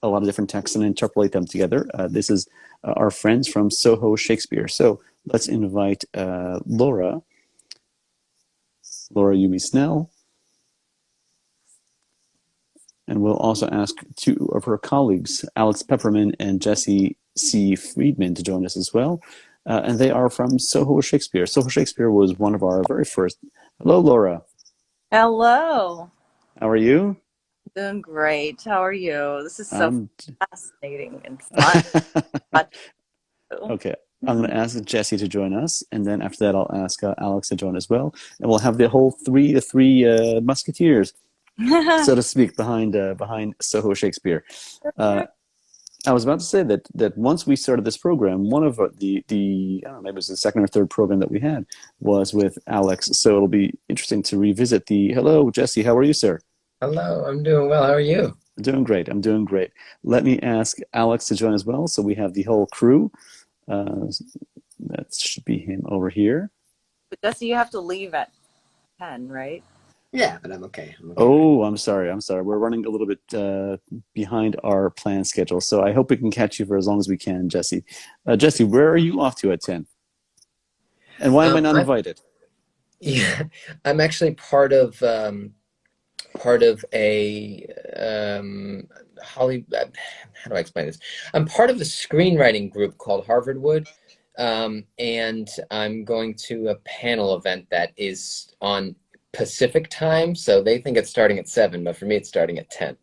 a lot of different texts and interpolate them together. This is our friends from Soho Shakespeare. So let's invite Laura Yumi Snell, and we'll also ask two of her colleagues, Alex Pepperman and Jesse C. Friedman, to join us as well. And they are from Soho Shakespeare. Soho Shakespeare was one of our very first. Hello, Laura. Hello. How are you? Doing great. How are you? This is so Um, fascinating and fun. okay. I'm going to ask Jesse to join us, and then after that, I'll ask Alex to join as well, and we'll have the three musketeers, so to speak, behind Soho Shakespeare. Uh, I was about to say that once we started this program, one of the I don't know, maybe it was the second or third program that we had was with Alex. So it'll be interesting to revisit the. Hello, Jesse. How are you, sir? Hello, I'm doing well. How are you? I'm doing great. I'm doing great. Let me ask Alex to join as well. So we have the whole crew. Uh, that should be him over here. But Jesse, you have to leave at 10, right? Yeah, but I'm okay. I'm okay. Oh, I'm sorry. I'm sorry. We're running a little bit behind our planned schedule. So I hope we can catch you for as long as we can, Jesse. Jesse, where are you off to at 10? And why am I not I'm invited? yeah, I'm actually part of a Holly. How do I explain this? I'm part of a screenwriting group called Harvard Wood, and I'm going to a panel event that is on Pacific time. So they think it's starting at 7, but for me, it's starting at 10.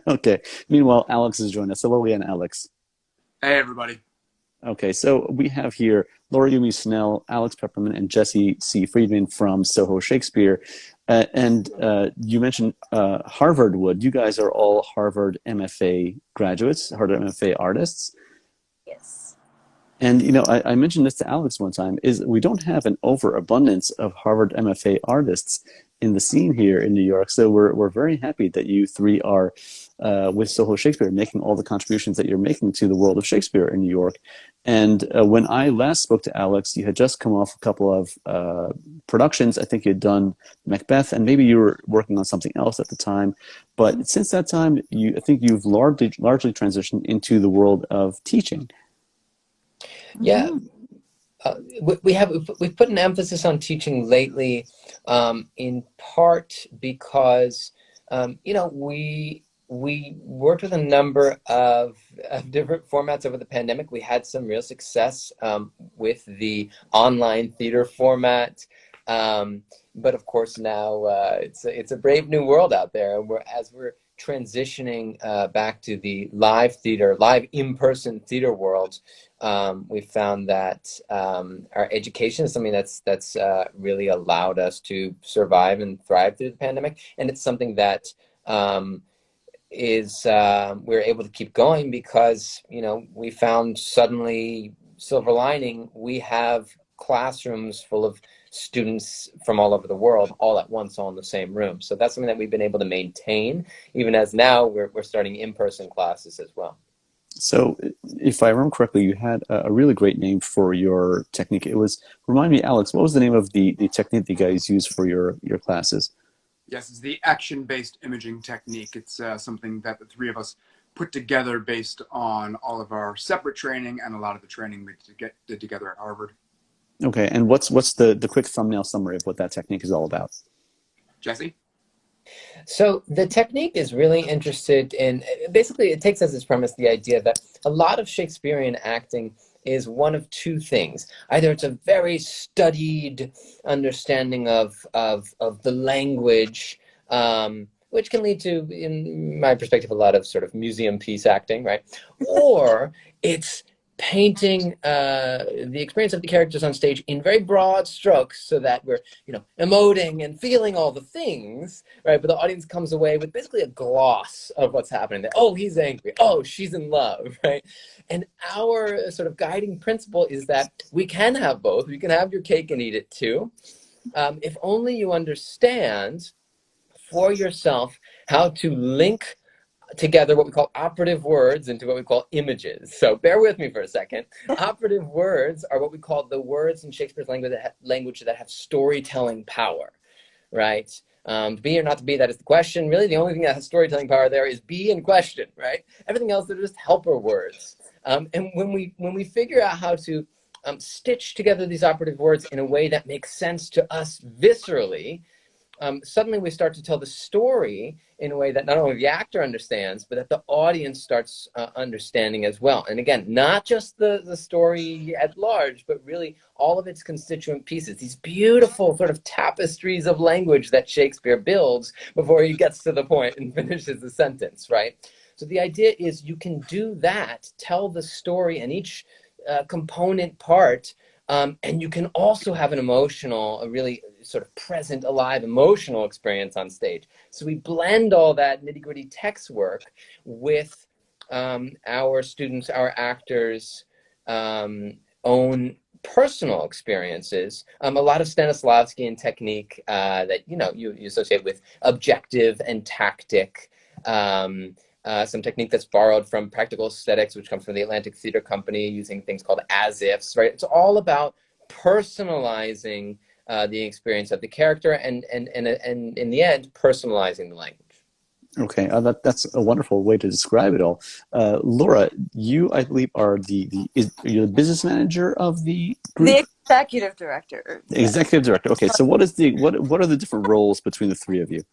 Okay. Meanwhile, Alex is joining us. Hello again, Alex. Hey, everybody. Okay, so we have here Laura Yumi Snell, Alex Pepperman, and Jesse C. Friedman from Soho Shakespeare. You mentioned Harvard Wood. You guys are all Harvard MFA graduates, Harvard MFA artists. Yes. And I mentioned this to Alex one time, is we don't have an overabundance of Harvard MFA artists in the scene here in New York. So we're very happy that you three are with Soho Shakespeare, making all the contributions that you're making to the world of Shakespeare in New York. And when I last spoke to Alex, you had just come off a couple of productions. I think you'd done Macbeth, and maybe you were working on something else at the time. But since that time, I think you've largely transitioned into the world of teaching. Yeah, Mhm. we've put an emphasis on teaching lately, in part because we worked with a number of different formats over the pandemic. We had some real success with the online theater format, but of course now it's a brave new world out there, and we're transitioning back to the live in-person theater world. We found that our education is something that's really allowed us to survive and thrive through the pandemic, and it's something that we're able to keep going because we found suddenly silver lining. We have classrooms full of students from all over the world all at once, all in the same room. So that's something that we've been able to maintain, even as now we're starting in-person classes as well. So, if I remember correctly, you had a really great name for your technique. It was, remind me, Alex, what was the name of the technique that you guys use for your classes? Yes, it's the action-based imaging technique. It's something that the three of us put together based on all of our separate training and a lot of the training we did together at Harvard. Okay, and what's the quick thumbnail summary of what that technique is all about? Jesse? So the technique is really interested in, basically it takes as its premise the idea that a lot of Shakespearean acting is one of two things. Either it's a very studied understanding of the language, which can lead to, in my perspective, a lot of sort of museum piece acting, right? Or it's painting the experience of the characters on stage in very broad strokes so that we're emoting and feeling all the things, right? But the audience comes away with basically a gloss of what's happening there. Oh, he's angry. Oh, she's in love, right? And our sort of guiding principle is that we can have both. We can have your cake and eat it too, if only you understand for yourself how to link together what we call operative words into what we call images. So bear with me for a second. Operative words are what we call the words in Shakespeare's language that have storytelling power, right? To be or not to be, that is the question. Really, the only thing that has storytelling power there is be and question, right? Everything else, they're just helper words. And when we figure out how to stitch together these operative words in a way that makes sense to us viscerally, suddenly we start to tell the story in a way that not only the actor understands, but that the audience starts understanding as well. And again, not just the story at large, but really all of its constituent pieces, these beautiful sort of tapestries of language that Shakespeare builds before he gets to the point and finishes the sentence, right? So the idea is you can do that, tell the story and each component part, and you can also have an emotional, a really sort of present, alive, emotional experience on stage. So we blend all that nitty-gritty text work with our students, our actors' own personal experiences. A lot of Stanislavskian technique that you associate with objective and tactic. Some technique that's borrowed from practical aesthetics, which comes from the Atlantic Theater Company, using things called as-ifs, right? It's all about personalizing the experience of the character and in the end, personalizing the language. Okay, that's a wonderful way to describe it all. Laura, you, I believe, are you're the business manager of the group? The executive director. The executive director. Okay, so what are the different roles between the three of you?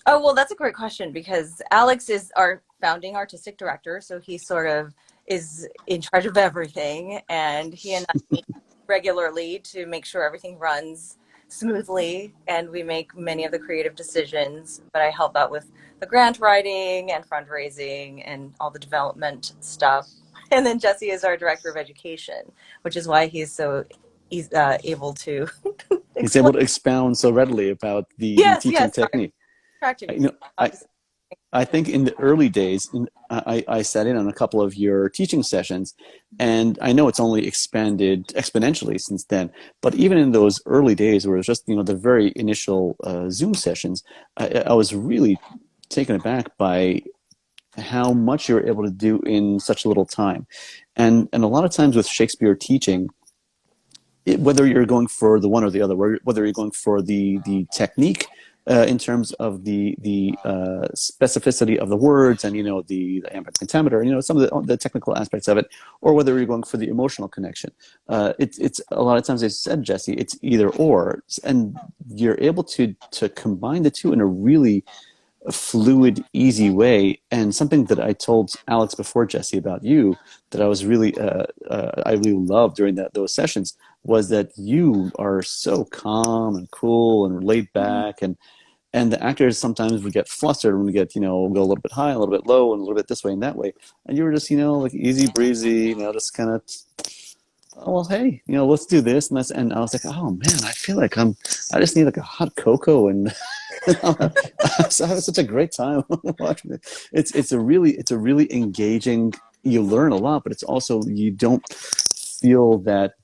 Oh, well, that's a great question, because Alex is our founding artistic director, so he sort of is in charge of everything, and he and I meet regularly to make sure everything runs smoothly, and we make many of the creative decisions, but I help out with the grant writing and fundraising and all the development stuff. And then Jesse is our director of education, which is why he's able to He's explain. able to expound so readily about the teaching Yes, sorry. technique. Activities. I think in the early days, I sat in on a couple of your teaching sessions, and I know it's only expanded exponentially since then. But even in those early days, where it was just the very initial Zoom sessions, I was really taken aback by how much you're able to do in such little time, and a lot of times with Shakespeare teaching, whether you're going for the one or the other, whether you're going for the technique in terms of the specificity of the words and the iambic pentameter, some of the technical aspects of it, or whether you're going for the emotional connection. It's a lot of times, as you said, Jesse, it's either or, and you're able to combine the two in a really fluid, easy way. And something that I told Alex before, Jesse, about you, that I was really I really loved during those sessions, was that you are so calm and cool and laid back, and the actors sometimes would get flustered when we get go a little bit high, a little bit low, and a little bit this way and that way, and you were just like easy breezy, just kind of, oh, well, hey, let's do this, and I was like, oh man, I feel like I just need like a hot cocoa, and I'm having such a great time watching it. It's a really engaging. You learn a lot, but it's also, you don't feel that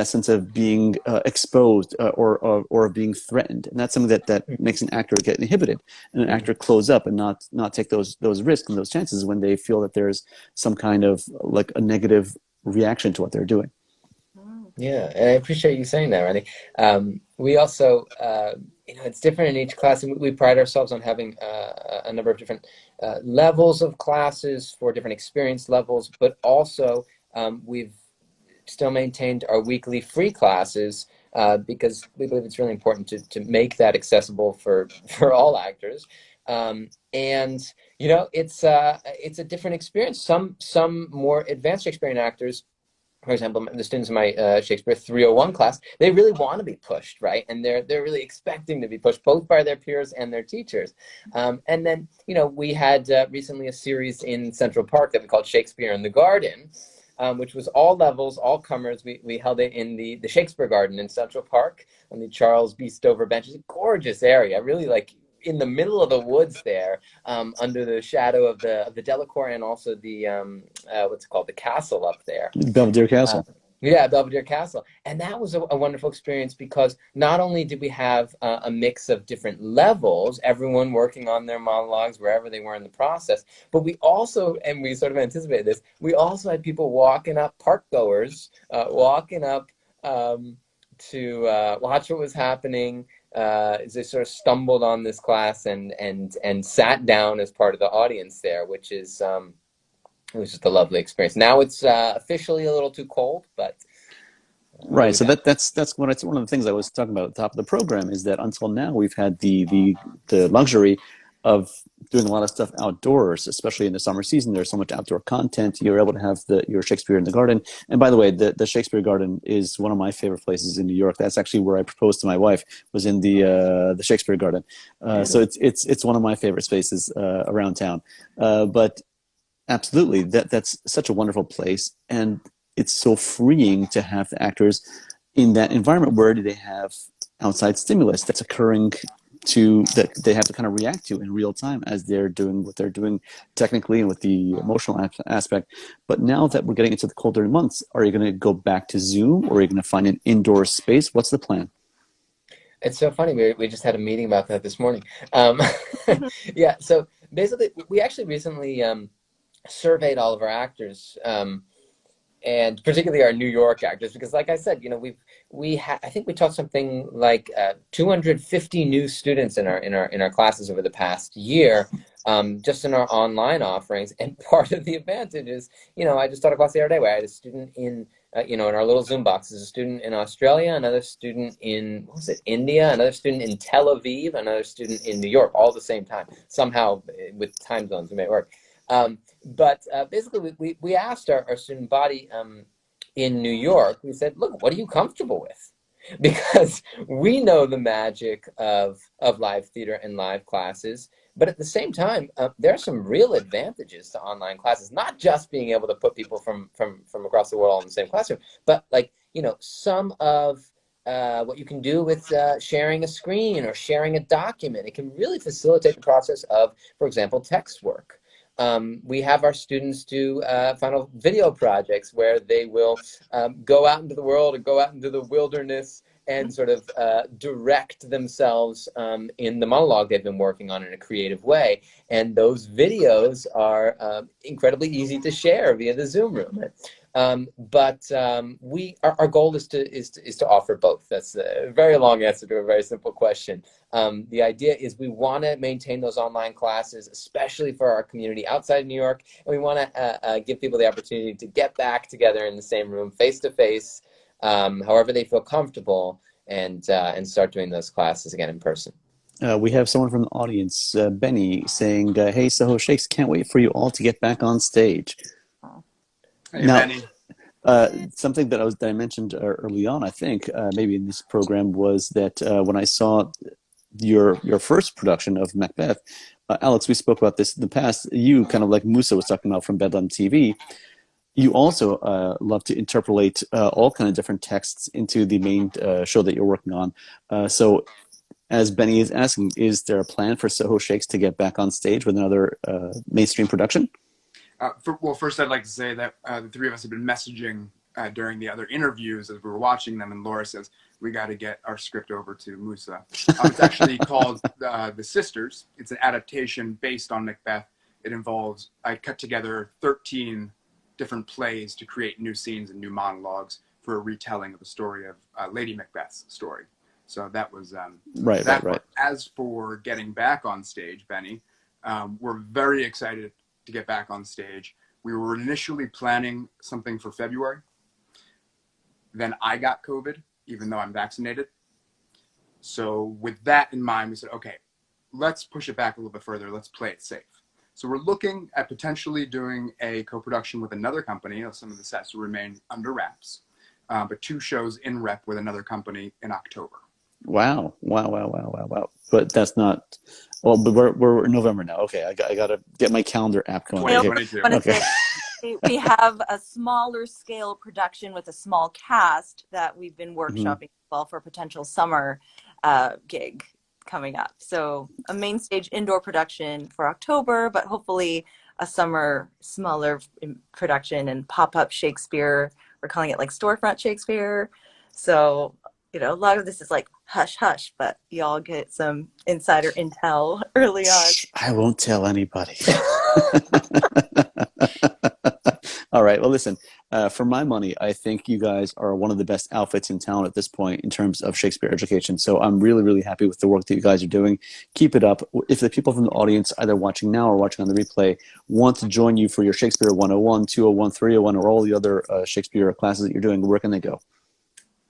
sense of being exposed or being threatened, and that's something that makes an actor get inhibited, and an actor close up and not take those risks and those chances when they feel that there's some kind of like a negative reaction to what they're doing. Yeah, and I appreciate you saying that, Randy. We also, it's different in each class, and we pride ourselves on having a number of different levels of classes for different experience levels, but also we've still maintained our weekly free classes because we believe it's really important to make that accessible for all actors. And it's a different experience. Some more advanced Shakespearean actors, for example, the students in my Shakespeare 301 class, they really want to be pushed, right? And they're really expecting to be pushed, both by their peers and their teachers. And then, we had recently a series in Central Park that we called Shakespeare in the Garden, which was all levels, all comers. We held it in the Shakespeare Garden in Central Park on the Charles B. Stover benches. A gorgeous area, really like in the middle of the woods there, under the shadow of the Delacour, and also the what's it called, the castle up there, Belvedere Castle. Yeah, Belvedere Castle. And that was a wonderful experience, because not only did we have a mix of different levels, everyone working on their monologues wherever they were in the process, but we also, and we sort of anticipated this, we also had people walking up, park goers, walking up to watch what was happening, they sort of stumbled on this class and sat down as part of the audience there, which is it was just a lovely experience. Now it's officially a little too cold, but right. So that's one of the things I was talking about at the top of the program, is that until now we've had the luxury of doing a lot of stuff outdoors, especially in the summer season. There's so much outdoor content. You're able to have your Shakespeare in the Garden. And by the way, the Shakespeare Garden is one of my favorite places in New York. That's actually where I proposed to my wife, was in the Shakespeare Garden. So it's one of my favorite spaces around town. But absolutely, that's such a wonderful place, and it's so freeing to have the actors in that environment where they have outside stimulus that's occurring that they have to kind of react to in real time as they're doing what they're doing technically and with the emotional aspect. But now that we're getting into the colder months, are you going to go back to Zoom, or are you going to find an indoor space? What's the plan? It's so funny. We just had a meeting about that this morning. Yeah, so basically, we actually recently surveyed all of our actors, and particularly our New York actors, because, like I said, I think we taught something like 250 new students in our classes over the past year, just in our online offerings. And part of the advantage is, I just taught a class the other day where I had a student in in our little Zoom box, is a student in Australia, another student in, India, another student in Tel Aviv, another student in New York, all at the same time. Somehow, with time zones, we made it work. But basically, we asked our student body in New York, we said, look, what are you comfortable with? Because we know the magic of live theater and live classes. But at the same time, there are some real advantages to online classes, not just being able to put people from across the world in the same classroom, but some of what you can do with sharing a screen or sharing a document. It can really facilitate the process of, for example, text work. We have our students do final video projects where they will go out into the world or go out into the wilderness and sort of direct themselves in the monologue they've been working on in a creative way. And those videos are incredibly easy to share via the Zoom room. But our goal is to offer both. That's a very long answer to a very simple question. The idea is we want to maintain those online classes, especially for our community outside New York, and we want to give people the opportunity to get back together in the same room, face to face, however they feel comfortable, and start doing those classes again in person. We have someone from the audience, Benny, saying, "Hey, Soho Shakes, can't wait for you all to get back on stage." Hey, Now, Benny. something that I mentioned early on, I think, maybe in this program, was that when I saw your first production of Macbeth, Alex, we spoke about this in the past. You, kind of like Musa was talking about from Bedlam TV, you also love to interpolate all kind of different texts into the main show that you're working on. So, as Benny is asking, is there a plan for Soho Shakes to get back on stage with another mainstream production? Well, first I'd like to say that the three of us have been messaging during the other interviews as we were watching them, and Laura says, we got to get our script over to Musa. It's actually called The Sisters. It's an adaptation based on Macbeth. It involves, I cut together 13 different plays to create new scenes and new monologues for a retelling of the story of Lady Macbeth's story. So that was right. As for getting back on stage, Benny, we're very excited to get back on stage. We were initially planning something for February. Then I got COVID, even though I'm vaccinated. So with that in mind, we said, okay, let's push it back a little bit further. Let's play it safe. So we're looking at potentially doing a co-production with another company. Some of the sets will remain under wraps, but 2 shows in rep with another company in October. Wow. But that's not, well, but we're in November now. Okay, I got to get my calendar app going. 2022. Okay. We have a smaller scale production with a small cast that we've been workshopping well for a potential summer gig coming up. So a main stage indoor production for October, but hopefully a summer smaller production and pop-up Shakespeare. We're calling it like storefront Shakespeare. So, a lot of this is like hush hush, but y'all get some insider intel early on. I won't tell anybody. All right. Well, listen, for my money, I think you guys are one of the best outfits in town at this point in terms of Shakespeare education. So I'm really, really happy with the work that you guys are doing. Keep it up. If the people from the audience, either watching now or watching on the replay, want to join you for your Shakespeare 101, 201, 301, or all the other Shakespeare classes that you're doing, where can they go?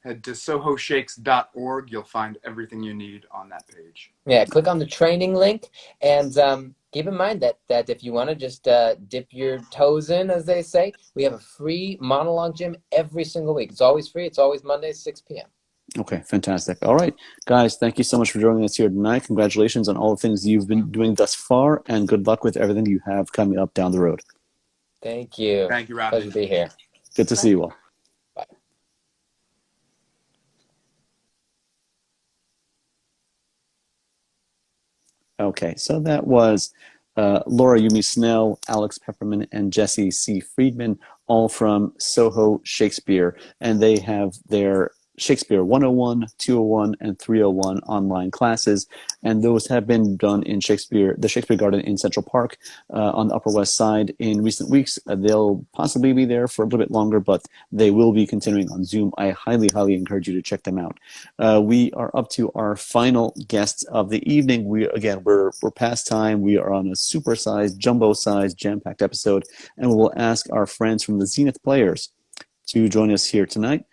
Head to sohoshakes.org. You'll find everything you need on that page. Yeah, click on the training link, and keep in mind that if you want to just dip your toes in, as they say, we have a free monologue gym every single week. It's always free. It's always Mondays, 6 p.m. Okay, fantastic. All right, guys, thank you so much for joining us here tonight. Congratulations on all the things you've been doing thus far, and good luck with everything you have coming up down the road. Thank you. Thank you, Robbie. Pleasure to be here. Good to see you all. Bye. Okay, so that was Laura Yumi Snell, Alex Pepperman, and Jesse C. Friedman, all from Soho Shakespeare, and they have their Shakespeare 101, 201, and 301 online classes, and those have been done in the Shakespeare Garden in Central Park on the Upper West Side in recent weeks. They'll possibly be there for a little bit longer, but they will be continuing on Zoom. I highly, highly encourage you to check them out. We are up to our final guests of the evening. We're past time. We are on a super-sized, jumbo-sized, jam-packed episode, and we will ask our friends from the Zenith Players to join us here tonight.